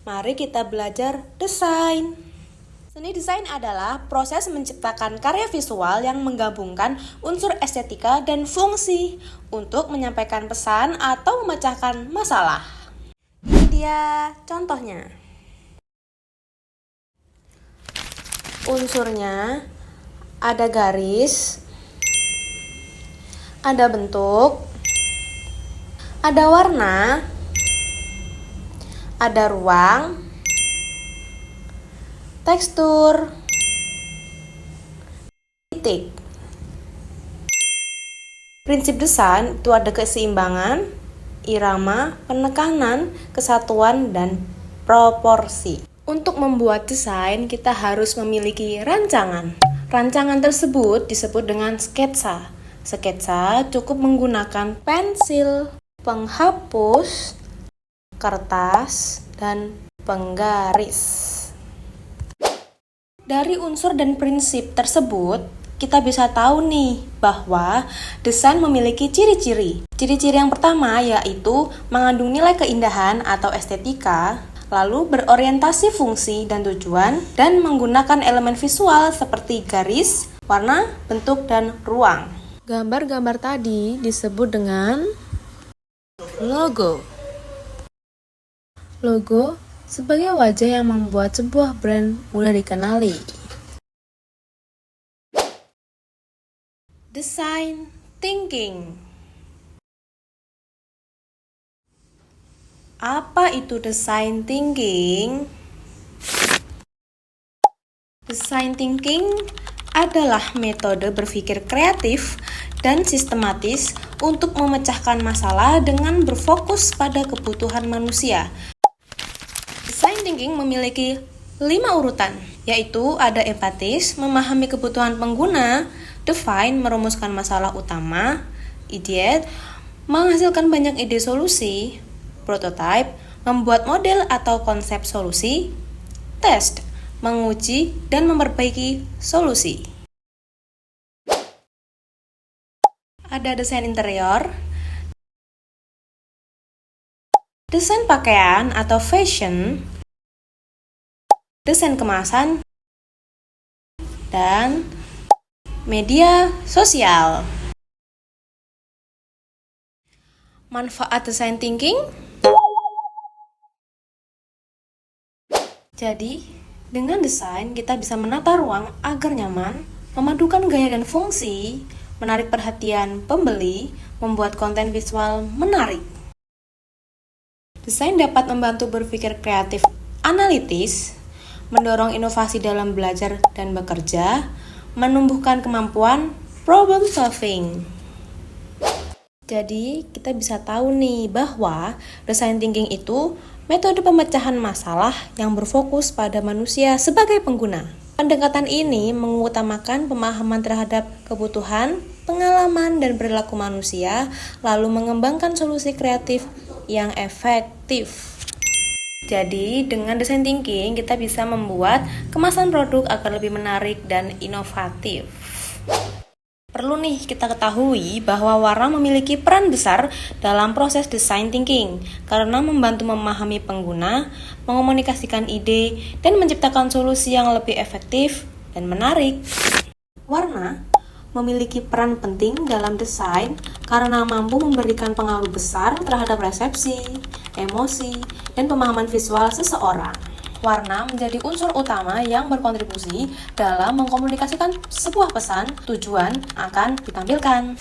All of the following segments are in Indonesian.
Mari kita belajar desain. Seni desain adalah proses menciptakan karya visual yang menggabungkan unsur estetika dan fungsi untuk menyampaikan pesan atau memecahkan masalah. Ini dia contohnya. Unsurnya ada garis, ada bentuk, ada warna, ada ruang, tekstur, titik. Prinsip desain itu ada keseimbangan, irama, penekanan, kesatuan, dan proporsi. Untuk membuat desain, kita harus memiliki rancangan. Rancangan tersebut disebut dengan sketsa. Sketsa cukup menggunakan pensil, penghapus, kertas, dan penggaris. Dari unsur dan prinsip tersebut, kita bisa tahu nih bahwa desain memiliki ciri-ciri. Ciri-ciri yang pertama yaitu mengandung nilai keindahan atau estetika, lalu berorientasi fungsi dan tujuan, dan menggunakan elemen visual seperti garis, warna, bentuk, dan ruang. Gambar-gambar tadi disebut dengan logo. Logo sebagai wajah yang membuat sebuah brand mudah dikenali. Design thinking. Apa itu design thinking? Design thinking adalah metode berpikir kreatif dan sistematis untuk memecahkan masalah dengan berfokus pada kebutuhan manusia. Design thinking memiliki 5 urutan, yaitu ada empatis, memahami kebutuhan pengguna, define, merumuskan masalah utama, ideate, menghasilkan banyak ide solusi, prototype, membuat model atau konsep solusi, test, menguji dan memperbaiki solusi. Ada desain interior, desain pakaian atau fashion, desain kemasan, dan media sosial. Manfaat design thinking. Jadi, dengan desain kita bisa menata ruang agar nyaman, memadukan gaya dan fungsi, menarik perhatian pembeli, membuat konten visual menarik. Desain dapat membantu berpikir kreatif, analitis, mendorong inovasi dalam belajar dan bekerja, menumbuhkan kemampuan problem solving. Jadi, kita bisa tahu nih bahwa design thinking itu metode pemecahan masalah yang berfokus pada manusia sebagai pengguna. Pendekatan ini mengutamakan pemahaman terhadap kebutuhan, pengalaman, dan perilaku manusia, lalu mengembangkan solusi kreatif yang efektif. Jadi, dengan design thinking, kita bisa membuat kemasan produk agar lebih menarik dan inovatif. Perlu nih kita ketahui bahwa warna memiliki peran besar dalam proses design thinking karena membantu memahami pengguna, mengomunikasikan ide, dan menciptakan solusi yang lebih efektif dan menarik. Warna memiliki peran penting dalam desain karena mampu memberikan pengaruh besar terhadap persepsi, emosi, dan pemahaman visual seseorang. Warna menjadi unsur utama yang berkontribusi dalam mengkomunikasikan sebuah pesan, tujuan akan ditampilkan.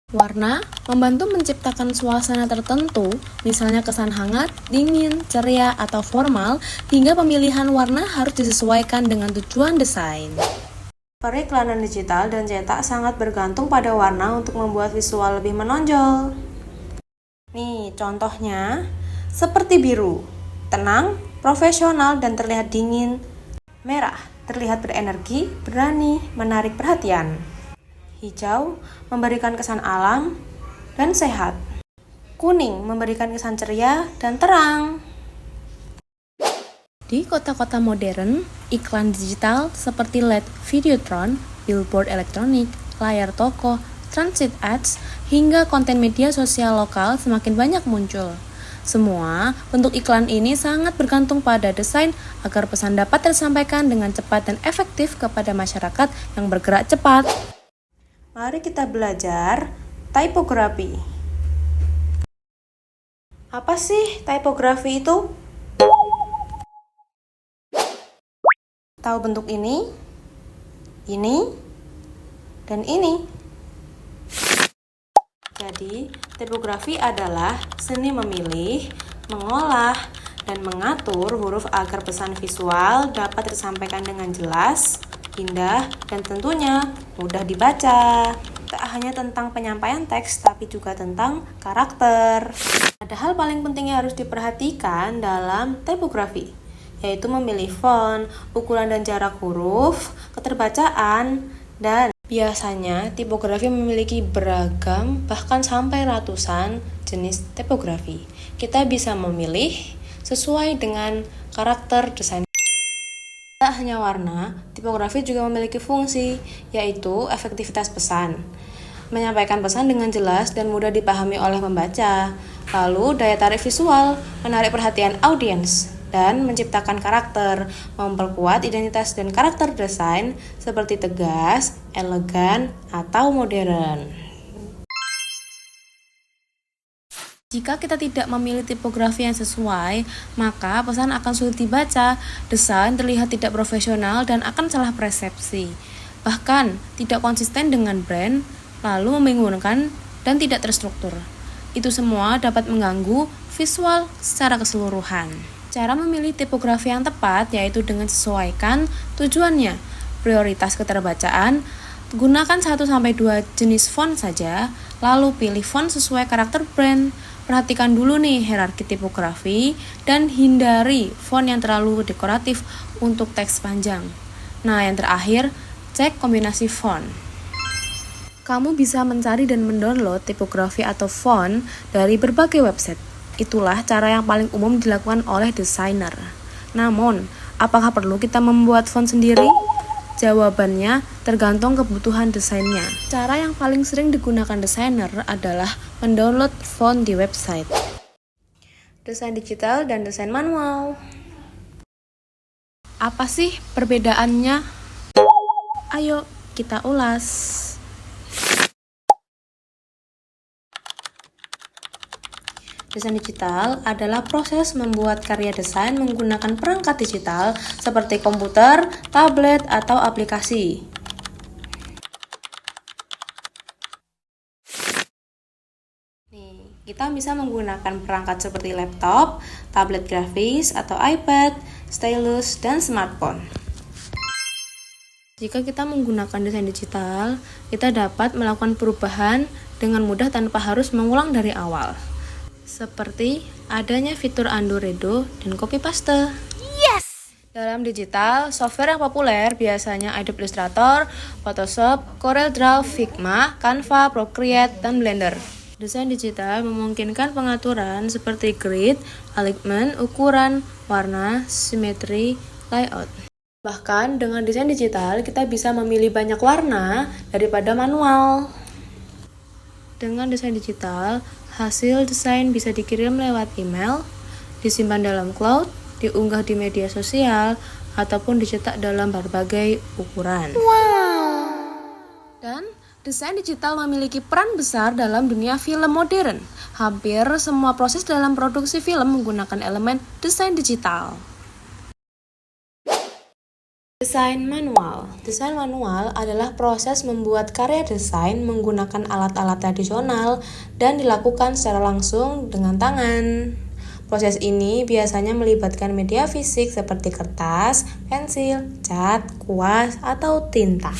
Warna membantu menciptakan suasana tertentu, misalnya kesan hangat, dingin, ceria, atau formal, hingga pemilihan warna harus disesuaikan dengan tujuan desain. Periklanan digital dan cetak sangat bergantung pada warna untuk membuat visual lebih menonjol. Nih, contohnya seperti biru, tenang, profesional, dan terlihat dingin. Merah, terlihat berenergi, berani, menarik perhatian. Hijau, memberikan kesan alam dan sehat. Kuning, memberikan kesan ceria dan terang. Di kota-kota modern, iklan digital seperti LED Videotron, billboard elektronik, layar toko, transit ads, hingga konten media sosial lokal semakin banyak muncul. Semua bentuk iklan ini sangat bergantung pada desain agar pesan dapat tersampaikan dengan cepat dan efektif kepada masyarakat yang bergerak cepat. Mari kita belajar tipografi. Apa sih tipografi itu? Tahu bentuk ini, dan ini. Jadi, tipografi adalah seni memilih, mengolah, dan mengatur huruf agar pesan visual dapat tersampaikan dengan jelas, indah, dan tentunya mudah dibaca. Tak hanya tentang penyampaian teks, tapi juga tentang karakter. Ada hal paling penting yang harus diperhatikan dalam tipografi, yaitu memilih font, ukuran dan jarak huruf, keterbacaan, dan biasanya tipografi memiliki beragam bahkan sampai ratusan jenis tipografi. Kita bisa memilih sesuai dengan karakter desain. Tak hanya warna, tipografi juga memiliki fungsi, yaitu efektivitas pesan. Menyampaikan pesan dengan jelas dan mudah dipahami oleh pembaca. Lalu daya tarik visual, menarik perhatian audiens, dan menciptakan karakter, memperkuat identitas dan karakter desain seperti tegas, elegan, atau modern. Jika kita tidak memilih tipografi yang sesuai, maka pesan akan sulit dibaca, desain terlihat tidak profesional dan akan salah persepsi. Bahkan tidak konsisten dengan brand, lalu membingungkan dan tidak terstruktur. Itu semua dapat mengganggu visual secara keseluruhan. Cara memilih tipografi yang tepat yaitu dengan sesuaikan tujuannya. Prioritas keterbacaan, gunakan 1-2 jenis font saja, lalu pilih font sesuai karakter brand. Perhatikan dulu nih hierarki tipografi dan hindari font yang terlalu dekoratif untuk teks panjang. Nah, yang terakhir, cek kombinasi font. Kamu bisa mencari dan mendownload tipografi atau font dari berbagai website. Itulah cara yang paling umum dilakukan oleh desainer. Namun, apakah perlu kita membuat font sendiri? Jawabannya tergantung kebutuhan desainnya. Cara yang paling sering digunakan desainer adalah mendownload font di website. Desain digital dan desain manual. Apa sih perbedaannya? Ayo kita ulas. Desain digital adalah proses membuat karya desain menggunakan perangkat digital seperti komputer, tablet, atau aplikasi. Kita bisa menggunakan perangkat seperti laptop, tablet grafis, atau iPad, stylus, dan smartphone. Jika kita menggunakan desain digital, kita dapat melakukan perubahan dengan mudah tanpa harus mengulang dari awal. Seperti adanya fitur undo redo dan copy paste. Yes! Dalam digital, software yang populer biasanya Adobe Illustrator, Photoshop, CorelDRAW, Figma, Canva, Procreate, dan Blender. Desain digital memungkinkan pengaturan seperti grid, alignment, ukuran, warna, simetri, layout. Bahkan dengan desain digital, kita bisa memilih banyak warna daripada manual. Dengan desain digital, hasil desain bisa dikirim lewat email, disimpan dalam cloud, diunggah di media sosial, ataupun dicetak dalam berbagai ukuran. Wow! Dan desain digital memiliki peran besar dalam dunia film modern. Hampir semua proses dalam produksi film menggunakan elemen desain digital. Desain manual. Desain manual adalah proses membuat karya desain menggunakan alat-alat tradisional dan dilakukan secara langsung dengan tangan. Proses ini biasanya melibatkan media fisik seperti kertas, pensil, cat, kuas, atau tinta.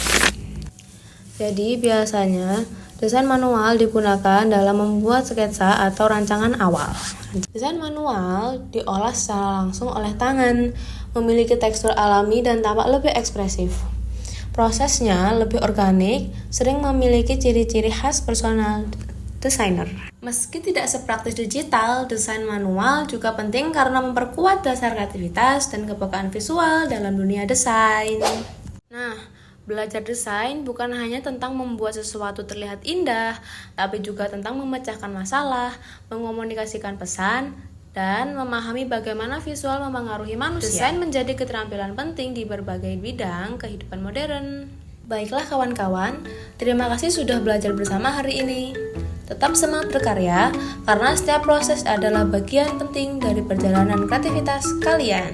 Jadi biasanya desain manual digunakan dalam membuat sketsa atau rancangan awal. Desain manual diolah secara langsung oleh tangan, memiliki tekstur alami dan tampak lebih ekspresif. Prosesnya lebih organik, sering memiliki ciri-ciri khas personal desainer. Meski tidak sepraktis digital, desain manual juga penting karena memperkuat dasar kreativitas dan kepekaan visual dalam dunia desain. Nah, belajar desain bukan hanya tentang membuat sesuatu terlihat indah, tapi juga tentang memecahkan masalah, mengkomunikasikan pesan, dan memahami bagaimana visual memengaruhi manusia. Desain menjadi keterampilan penting di berbagai bidang kehidupan modern. Baiklah kawan-kawan, terima kasih sudah belajar bersama hari ini. Tetap semangat berkarya, karena setiap proses adalah bagian penting dari perjalanan kreativitas kalian.